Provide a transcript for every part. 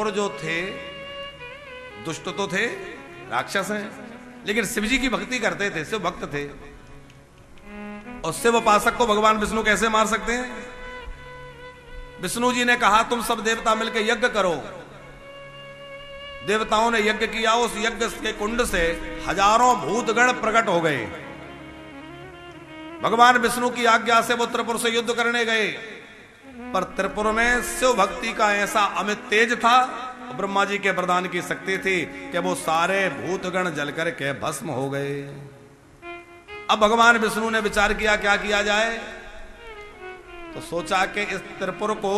त्रिपुर जो थे दुष्ट तो थे, राक्षस हैं, लेकिन शिव जी की भक्ति करते थे, शिव भक्त थे। और शिव उपासक को भगवान विष्णु कैसे मार सकते हैं? विष्णु जी ने कहा तुम सब देवता मिलकर यज्ञ करो। देवताओं ने यज्ञ किया, उस यज्ञ के कुंड से हजारों भूतगण प्रकट हो गए। भगवान विष्णु की आज्ञा से वो त्रिपुर से युद्ध करने गए, पर त्रिपुर में शिव भक्ति का ऐसा अमित तेज था, ब्रह्मा जी के वरदान की शक्ति थी कि वो सारे भूतगण जलकर के भस्म हो गए। अब भगवान विष्णु ने विचार किया क्या किया जाए, तो सोचा कि इस त्रिपुर को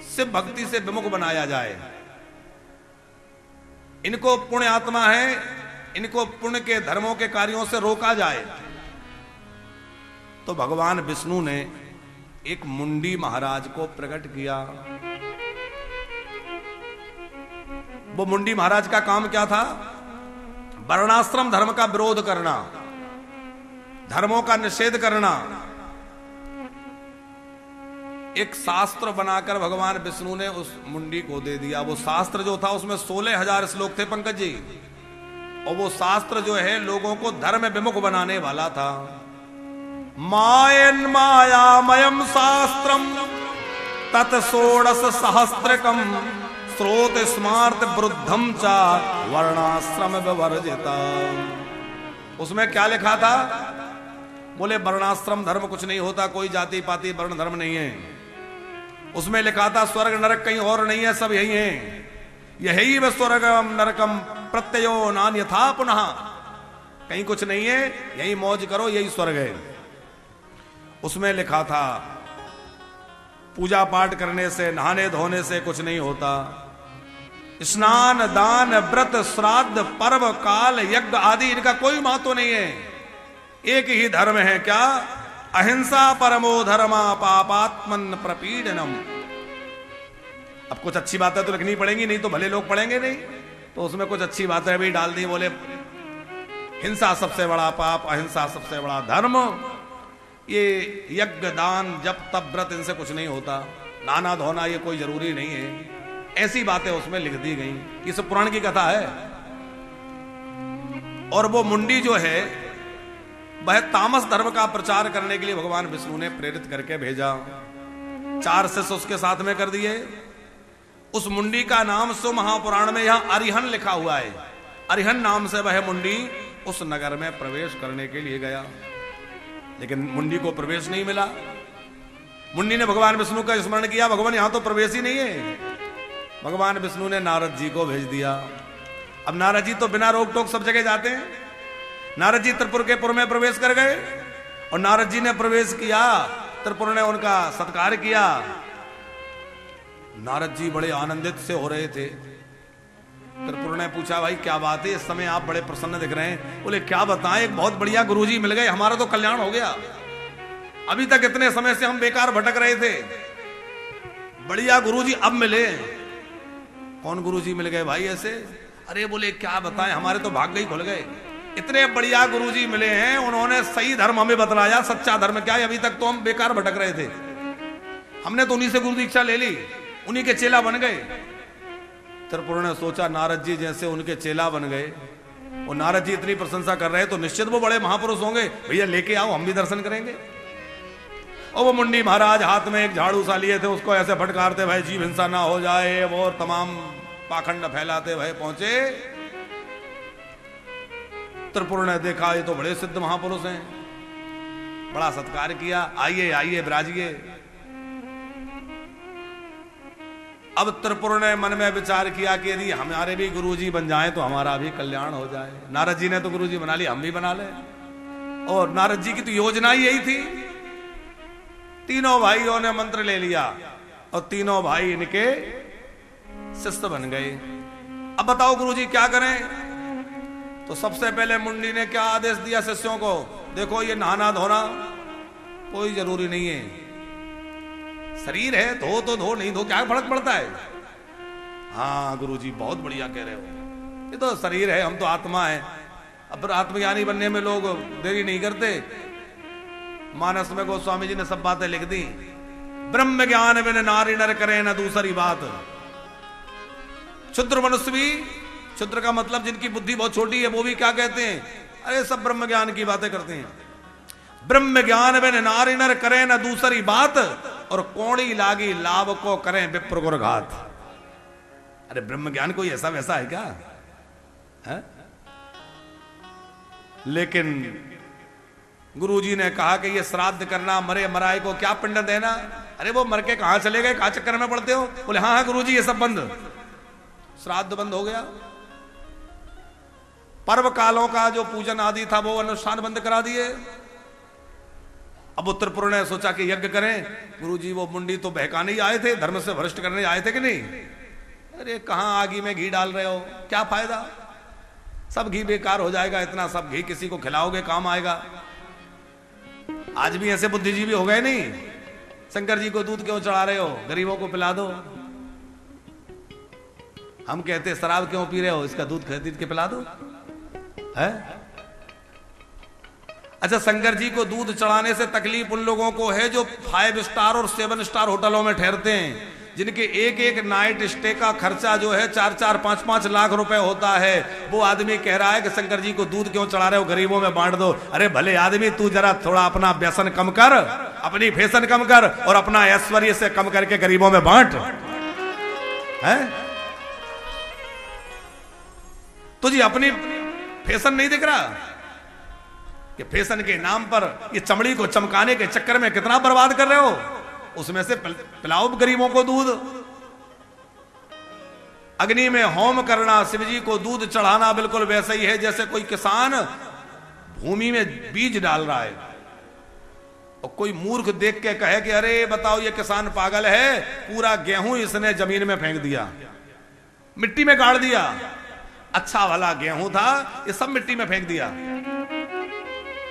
शिव भक्ति से विमुख बनाया जाए। इनको पुण्य आत्मा है, इनको पुण्य के धर्मों के कार्यों से रोका जाए। तो भगवान विष्णु ने एक मुंडी महाराज को प्रकट किया। वो मुंडी महाराज का काम क्या था? वर्णाश्रम धर्म का विरोध करना, धर्मों का निषेध करना। एक शास्त्र बनाकर भगवान विष्णु ने उस मुंडी को दे दिया। वो शास्त्र जो था उसमें 16,000 श्लोक थे पंकज जी, और वो शास्त्र जो है लोगों को धर्म विमुख बनाने वाला था। मायन मायामयम शास्त्रम तत् 16 सहस्त्रकम स्रोत स्मार्त वृद्धम चा वर्णाश्रम विवर्जिता। उसमें क्या लिखा था? बोले वर्णाश्रम धर्म कुछ नहीं होता, कोई जाति पाति वर्ण धर्म नहीं है। उसमें लिखा था स्वर्ग नरक कहीं और नहीं है, सब यही है। यही व स्वर्गम नरकम प्रत्ययो नान्यथा पुनः, कहीं कुछ नहीं है, यही मौज करो, यही स्वर्ग है। उसमें लिखा था पूजा पाठ करने से, नहाने धोने से कुछ नहीं होता। स्नान दान व्रत श्राद्ध पर्व काल यज्ञ आदि इनका कोई महत्व नहीं है। एक ही धर्म है, क्या? अहिंसा परमो धर्मा पापात्मन प्रपीडनम। अब कुछ अच्छी बातें तो लिखनी पड़ेंगी, नहीं तो भले लोग पढ़ेंगे नहीं। तो उसमें कुछ अच्छी बातें भी डाल दी। बोले हिंसा सबसे बड़ा पाप, अहिंसा सबसे बड़ा धर्म, ये यज्ञ दान जप तप व्रत इनसे कुछ नहीं होता, नहाना धोना ये कोई जरूरी नहीं है। ऐसी बातें उसमें लिख दी गई। ये सब पुराण की कथा है। और वो मुंडी जो है वह तामस धर्म का प्रचार करने के लिए भगवान विष्णु ने प्रेरित करके भेजा। 4 शिष्य उसके साथ में कर दिए। उस मुंडी का नाम शिव महापुराण में यहां अरिहन लिखा हुआ है। अरिहन नाम से वह मुंडी उस नगर में प्रवेश करने के लिए गया, लेकिन मुंडी को प्रवेश नहीं मिला। मुंडी ने भगवान विष्णु का स्मरण किया, भगवान यहां तो प्रवेश ही नहीं है। भगवान विष्णु ने नारद जी को भेज दिया। अब नारद जी तो बिना रोक टोक सब जगह जाते हैं। नारद जी त्रिपुर के पुर में प्रवेश कर गए, और नारद जी ने प्रवेश किया, त्रिपुर ने उनका सत्कार किया। नारद जी बड़े आनंदित से हो रहे थे। त्रिपुर ने पूछा भाई क्या बात है, इस समय आप बड़े प्रसन्न दिख रहे हैं? बोले क्या बताएं, एक बहुत बढ़िया गुरुजी मिल गए, हमारा तो कल्याण हो गया। अभी तक इतने समय से हम बेकार भटक रहे थे, बढ़िया गुरुजी अब मिले। कौन गुरुजी मिल गए भाई ऐसे? अरे बोले क्या बताएं, हमारे तो भाग्य ही खुल गए। इतने बढ़िया गुरुजी मिले हैं, उन्होंने सही धर्म हमें बतलाया। सच्चा धर्म क्या है? अभी तक तो हम बेकार भटक रहे थे, हमने तो उन्हीं से गुरु दीक्षा ले ली, उन्हीं के चेला बन गए। त्रिपुर ने सोचा नारद जी जैसे उनके चेला बन गए, और नारद जी इतनी प्रशंसा कर रहे हैं तो निश्चित वो बड़े महापुरुष होंगे, भैया लेके आओ हम भी दर्शन करेंगे। और वो मुंडी महाराज हाथ में एक झाड़ू सा लिए थे, उसको ऐसे फटकारते भाई जीव हिंसा ना हो जाए, और तमाम पाखंड फैलाते भय पहुंचे। त्रिपुर ने देखा ये तो बड़े सिद्ध महापुरुष हैं, बड़ा सत्कार किया, आइए आइए विराजिए। अब त्रिपुर ने मन में विचार किया कि यदि हमारे भी गुरुजी बन जाएं तो हमारा भी कल्याण हो जाए। नारद जी ने तो गुरुजी बना लिया, हम भी बना ले। और नारद जी की तो योजना ही यही थी। तीनों भाइयों ने मंत्र ले लिया और तीनों भाई इनके शिष्य बन गए। अब बताओ गुरुजी क्या करें? तो सबसे पहले मुंडी ने क्या आदेश दिया शिष्यों को? देखो ये नहाना धोना कोई जरूरी नहीं है, शरीर है धो तो धो, नहीं धो क्या फर्क पड़ता है? हाँ गुरुजी बहुत बढ़िया कह रहे हो, ये तो शरीर है, हम तो आत्मा है। अब आत्मज्ञानी बनने में लोग देरी नहीं करते। मानस में गोस्वामी जी ने सब बातें लिख दी। ब्रह्म ज्ञान बिन नारी नर करे न दूसरी बात, क्षुद्र मनुष्य भी, क्षुद्र का मतलब जिनकी बुद्धि बहुत छोटी है, वो भी क्या कहते हैं, अरे सब ब्रह्म ज्ञान की बातें करते हैं। ब्रह्म ज्ञान बिन नारी नर करें न दूसरी बात, और कौड़ी लागी लाभ को करें विप्र गुर घात। अरे ब्रह्म ज्ञान कोई ऐसा वैसा है क्या है? लेकिन गुरुजी ने कहा कि ये श्राद्ध करना, मरे मराए को क्या पिंड देना, अरे वो मर के कहां चले गए, कहां चक्कर में पड़ते हो? बोले हाँ हाँ गुरुजी ये सब बंद, श्राद्ध बंद हो गया। पर्व कालों का जो पूजन आदि था वो अनुष्ठान बंद करा दिए। अब उत्तरपुर ने सोचा कि यज्ञ करें। गुरुजी वो मुंडी तो बहकाने ही आए थे, धर्म से भ्रष्ट करने आए थे कि नहीं? अरे कहां आगी में घी डाल रहे हो, क्या फायदा, सब घी बेकार हो जाएगा, इतना सब घी किसी को खिलाओगे काम आएगा। आज भी ऐसे बुद्धिजीवी हो गए नहीं? शंकर जी को दूध क्यों चढ़ा रहे हो, गरीबों को पिला दो। हम कहते शराब क्यों पी रहे हो, इसका दूध खरीद के पिला दो है? अच्छा, शंकर जी को दूध चढ़ाने से तकलीफ उन लोगों को है जो 5 स्टार और 7 स्टार होटलों में ठहरते हैं, जिनके एक एक नाइट स्टे का खर्चा जो है 4-4, 5-5 लाख रुपए होता है। वो आदमी कह रहा है कि शंकर जी को दूध क्यों चढ़ा रहे हो, गरीबों में बांट दो। अरे भले आदमी, तू जरा थोड़ा अपना व्यसन कम कर, अपनी फैशन कम कर, और अपना ऐश्वर्य से कम करके गरीबों में बांट है। तुझे अपनी फैशन नहीं दिख रहा कि फैशन के नाम पर ये चमड़ी को चमकाने के चक्कर में कितना बर्बाद कर रहे हो? उसमें से पिलाओ गरीबों को दूध। अग्नि में होम करना, शिवजी को दूध चढ़ाना बिल्कुल वैसे ही है जैसे कोई किसान भूमि में बीज डाल रहा है और कोई मूर्ख देख के कहे कि अरे बताओ ये किसान पागल है, पूरा गेहूं इसने जमीन में फेंक दिया, मिट्टी में गाड़ दिया, अच्छा वाला गेहूं था ये सब मिट्टी में फेंक दिया।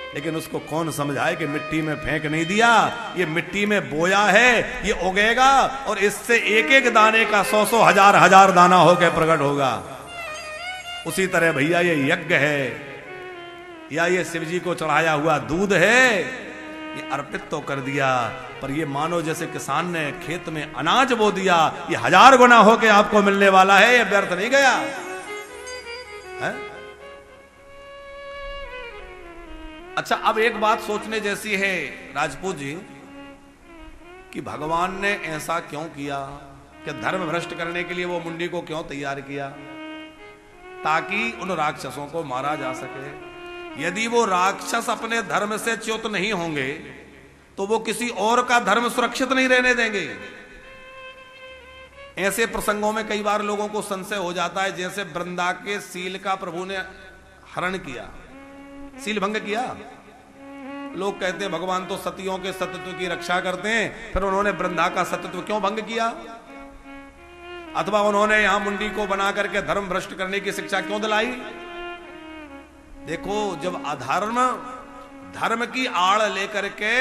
लेकिन उसको कौन समझाए कि मिट्टी में फेंक नहीं दिया, ये मिट्टी में बोया है, ये उगेगा और इससे एक एक दाने का 100-100, 1000-1000 दाना होकर प्रकट होगा। उसी तरह भैया ये यज्ञ है या ये शिवजी को चढ़ाया हुआ दूध है, ये अर्पित तो कर दिया, पर ये मानो जैसे किसान ने खेत में अनाज बो दिया, ये 1000 गुना होके आपको मिलने वाला है, ये व्यर्थ नहीं गया है? अच्छा, अब एक बात सोचने जैसी है राजपूत जी कि भगवान ने ऐसा क्यों किया कि धर्म भ्रष्ट करने के लिए वो मुंडी को क्यों तैयार किया? ताकि उन राक्षसों को मारा जा सके। यदि वो राक्षस अपने धर्म से च्युत नहीं होंगे तो वो किसी और का धर्म सुरक्षित नहीं रहने देंगे। ऐसे प्रसंगों में कई बार लोगों को संशय हो जाता है, जैसे वृंदा के सील का प्रभु ने हरण किया, सील भंग किया। लोग कहते हैं भगवान तो सतियों के सतत्व की रक्षा करते हैं, फिर उन्होंने वृंदा का सतत्व क्यों भंग किया? अथवा उन्होंने यहां मुंडी को बना करके धर्म भ्रष्ट करने की शिक्षा क्यों दिलाई? देखो, जब अधर्म धर्म की आड़ लेकर के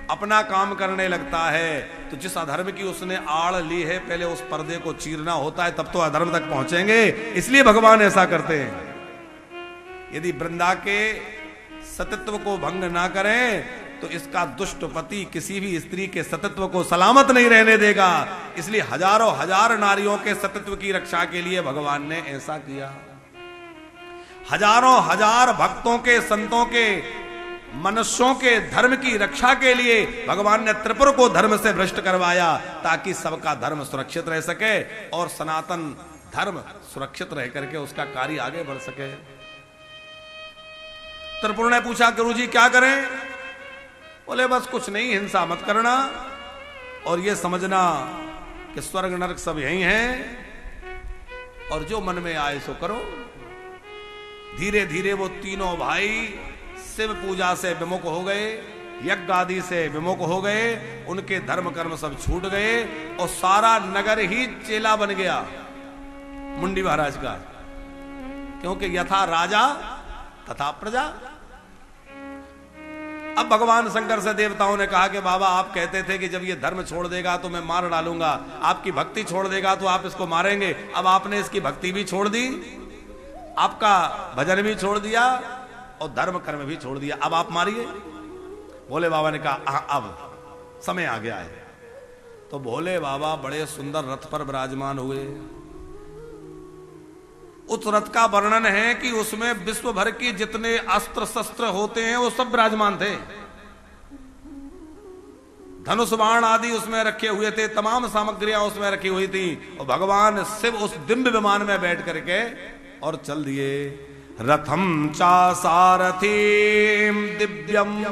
अपना काम करने लगता है तो जिस अधर्म की उसने आड़ ली है पहले उस पर्दे को चीरना होता है, तब तो अधर्म तक पहुंचेंगे। इसलिए भगवान ऐसा करते हैं। यदि वृंदा के सतत्व को भंग ना करें तो इसका दुष्ट पति किसी भी स्त्री के सतत्व को सलामत नहीं रहने देगा। इसलिए हजारों हजार नारियों के सतत्व की रक्षा के लिए भगवान ने ऐसा किया। हजारों हजार भक्तों के, संतों के, मनुष्यों के धर्म की रक्षा के लिए भगवान ने त्रिपुर को धर्म से भ्रष्ट करवाया, ताकि सबका धर्म सुरक्षित रह सके और सनातन धर्म सुरक्षित रह करके उसका कार्य आगे बढ़ सके। त्रिपुर ने पूछा, गुरुजी क्या करें? बोले बस कुछ नहीं, हिंसा मत करना और ये समझना कि स्वर्ग नरक सब यही हैं और जो मन में आए सो करो। धीरे धीरे वो तीनों भाई शिव पूजा से विमुख हो गए, यज्ञ आदि से विमुख हो गए, उनके धर्म कर्म सब छूट गए और सारा नगर ही चेला बन गया मुंडी महाराज का, क्योंकि यथा राजा तथा प्रजा। अब भगवान शंकर से देवताओं ने कहा कि बाबा आप कहते थे कि जब ये धर्म छोड़ देगा तो मैं मार डालूंगा, आपकी भक्ति छोड़ देगा तो आप इसको मारेंगे। अब आपने इसकी भक्ति भी छोड़ दी, आपका भजन भी छोड़ दिया और धर्म कर्म भी छोड़ दिया, अब आप मारिए। भोले बाबा ने कहा अब समय आ गया है। तो भोले बाबा बड़े सुंदर रथ पर विराजमान हुए, उस रथ का वर्णन है कि उसमें विश्व भर की जितने अस्त्र शस्त्र होते हैं वो सब विराजमान थे। धनुष बाण आदि उसमें रखे हुए थे, तमाम सामग्रियां उसमें रखी हुई थी। और भगवान शिव उस दिव्य विमान में बैठ करके और चल दिए। रथम चा सारथी दिव्यम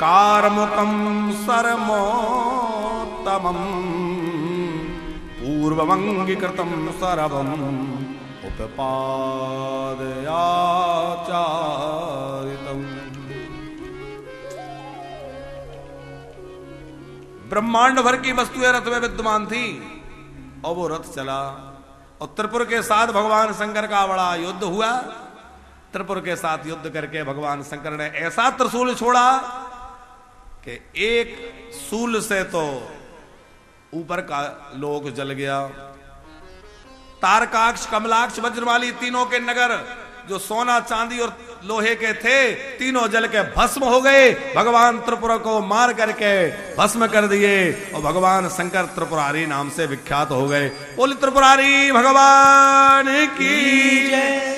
कारमुकम सरमोत्तमम पूर्वमंगीकृतम सरवम उपपादयाचारितम। ब्रह्मांड भर की वस्तुएं रथ में विद्यमान थी और वो रथ चला। और त्रिपुर के साथ भगवान शंकर का बड़ा युद्ध हुआ। त्रिपुर के साथ युद्ध करके भगवान शंकर ने ऐसा त्रिशूल छोड़ा कि एक शूल से तो ऊपर का लोक जल गया। तारकाक्ष, कमलाक्ष, वज्रमाली तीनों के नगर जो सोना चांदी और लोहे के थे तीनों जल के भस्म हो गए। भगवान त्रिपुरा को मार करके भस्म कर दिए और भगवान शंकर त्रिपुरारी नाम से विख्यात हो गए। बोल त्रिपुरारी भगवान की जय।